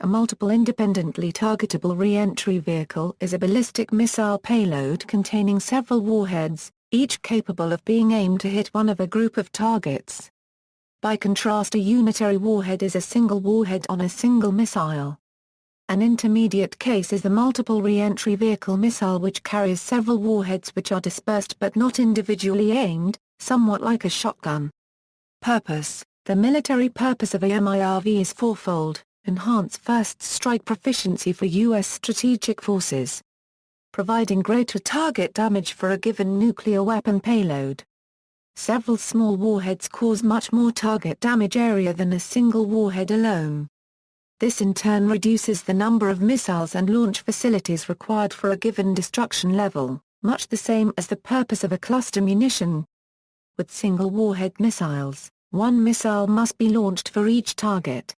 A multiple independently targetable reentry vehicle is a ballistic missile payload containing several warheads, each capable of being aimed to hit one of a group of targets. By contrast, a unitary warhead is a single warhead on a single missile. An intermediate case is the multiple reentry vehicle missile, which carries several warheads which are dispersed but not individually aimed, somewhat like a shotgun. Purpose: the military purpose of a MIRV is fourfold: enhance first strike proficiency for U.S. strategic forces, providing greater target damage for a given nuclear weapon payload. Several small warheads cause much more target damage area than a single warhead alone. This in turn reduces the number of missiles and launch facilities required for a given destruction level, much the same as the purpose of a cluster munition. With single warhead missiles, one missile must be launched for each target.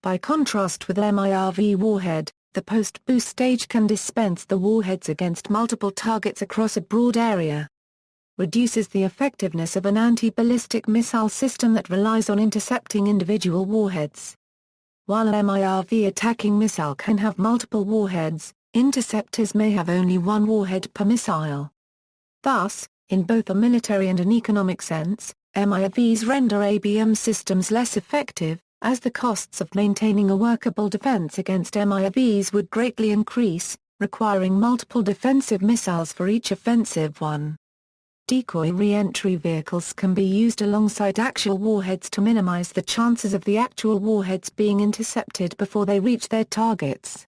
By contrast with MIRV warhead, the post-boost stage can dispense the warheads against multiple targets across a broad area. Reduces the effectiveness of an anti-ballistic missile system that relies on intercepting individual warheads. While an MIRV attacking missile can have multiple warheads, interceptors may have only one warhead per missile. Thus, in both a military and an economic sense, MIRVs render ABM systems less effective, as the costs of maintaining a workable defense against MIRVs would greatly increase, requiring multiple defensive missiles for each offensive one. Decoy re-entry vehicles can be used alongside actual warheads to minimize the chances of the actual warheads being intercepted before they reach their targets.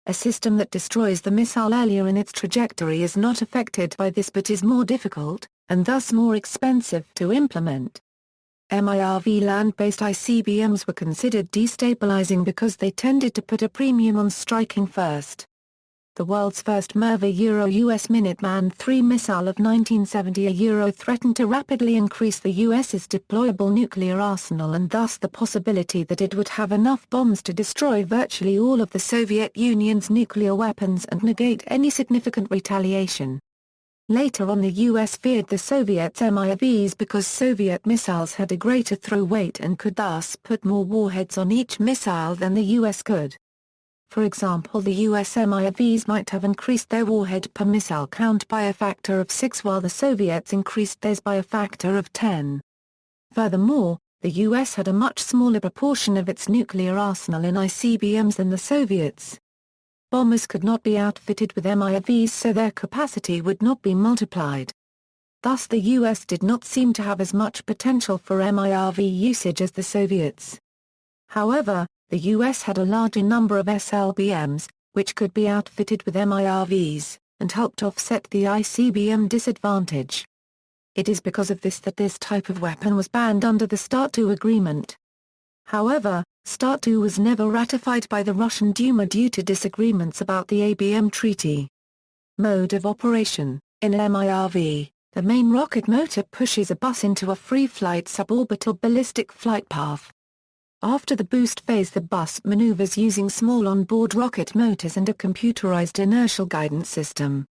A system that destroys the missile earlier in its trajectory is not affected by this but is more difficult, and thus more expensive to implement. MIRV land-based ICBMs were considered destabilizing because they tended to put a premium on striking first. The world's first MIRV US Minuteman III missile of 1970 threatened to rapidly increase the US's deployable nuclear arsenal and thus the possibility that it would have enough bombs to destroy virtually all of the Soviet Union's nuclear weapons and negate any significant retaliation. Later on, the US feared the Soviets' MIRVs because Soviet missiles had a greater throw weight and could thus put more warheads on each missile than the US could. For example, the US MIRVs might have increased their warhead per missile count by a factor of 6 while the Soviets increased theirs by a factor of 10. Furthermore, the US had a much smaller proportion of its nuclear arsenal in ICBMs than the Soviets. Bombers could not be outfitted with MIRVs, so their capacity would not be multiplied. Thus the US did not seem to have as much potential for MIRV usage as the Soviets. However, the US had a larger number of SLBMs, which could be outfitted with MIRVs, and helped offset the ICBM disadvantage. It is because of this that this type of weapon was banned under the START II agreement. However, START II was never ratified by the Russian Duma due to disagreements about the ABM treaty. Mode of operation: in an MIRV, the main rocket motor pushes a bus into a free-flight suborbital ballistic flight path. After the boost phase, the bus maneuvers using small onboard rocket motors and a computerized inertial guidance system.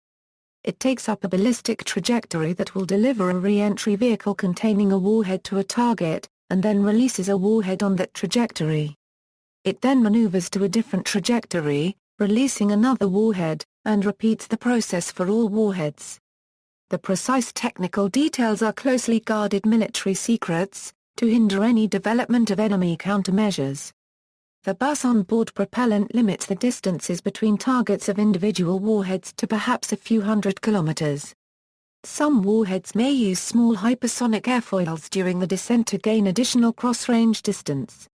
It takes up a ballistic trajectory that will deliver a re-entry vehicle containing a warhead to a target, and then releases a warhead on that trajectory. It then maneuvers to a different trajectory, releasing another warhead, and repeats the process for all warheads. The precise technical details are closely guarded military secrets, to hinder any development of enemy countermeasures. The bus on-board propellant limits the distances between targets of individual warheads to perhaps a few hundred kilometers. Some warheads may use small hypersonic airfoils during the descent to gain additional cross-range distance.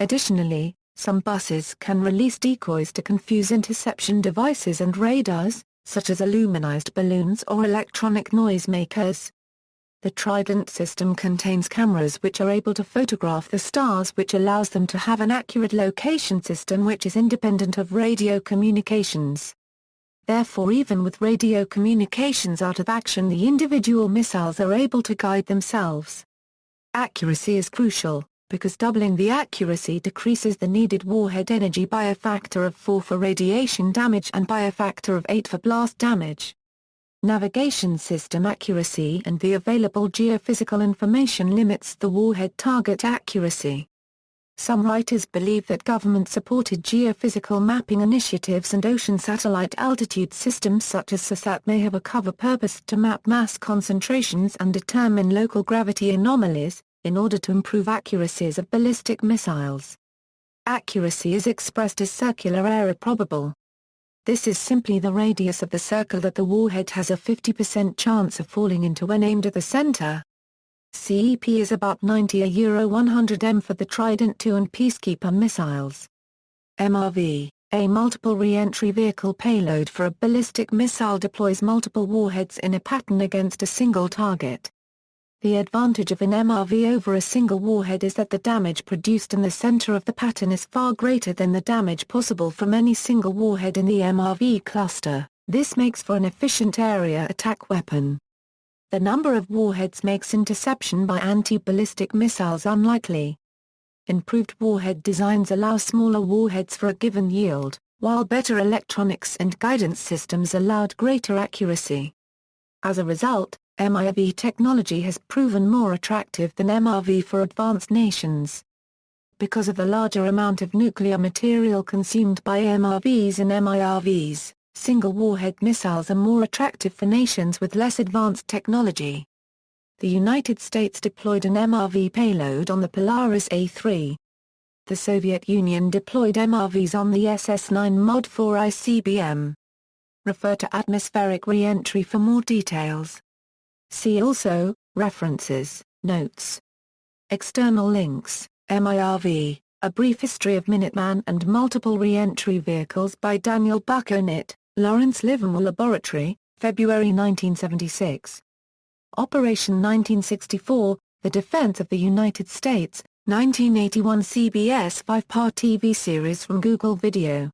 Additionally, some buses can release decoys to confuse interception devices and radars, such as illuminized balloons or electronic noisemakers. The Trident system contains cameras which are able to photograph the stars, which allows them to have an accurate location system which is independent of radio communications. Therefore, even with radio communications out of action, the individual missiles are able to guide themselves. Accuracy is crucial, because doubling the accuracy decreases the needed warhead energy by a factor of 4 for radiation damage and by a factor of 8 for blast damage. Navigation system accuracy and the available geophysical information limits the warhead target accuracy. Some writers believe that government-supported geophysical mapping initiatives and ocean satellite altitude systems such as SASAT may have a cover purpose to map mass concentrations and determine local gravity anomalies, in order to improve accuracies of ballistic missiles. Accuracy is expressed as circular area probable. This is simply the radius of the circle that the warhead has a 50% chance of falling into when aimed at the center. CEP is about 90 100 m for the Trident II and Peacekeeper missiles. MIRV, a multiple re-entry vehicle payload for a ballistic missile, deploys multiple warheads in a pattern against a single target. The advantage of an MIRV over a single warhead is that the damage produced in the center of the pattern is far greater than the damage possible from any single warhead in the MIRV cluster. This makes for an efficient area attack weapon. The number of warheads makes interception by anti-ballistic missiles unlikely. Improved warhead designs allow smaller warheads for a given yield, while better electronics and guidance systems allowed greater accuracy. As a result, MIRV technology has proven more attractive than MIRV for advanced nations. Because of the larger amount of nuclear material consumed by MIRVs and MIRVs, single warhead missiles are more attractive for nations with less advanced technology. The United States deployed an MIRV payload on the Polaris A-3. The Soviet Union deployed MIRVs on the SS-9 Mod 4 ICBM. Refer to atmospheric re-entry for more details. See also, References, Notes. External links, MIRV, A Brief History of Minuteman and Multiple Re-Entry Vehicles by Daniel Buckonit, Lawrence Livermore Laboratory, February 1976. Operation 1964, The Defense of the United States, 1981 CBS 5-part TV series from Google Video.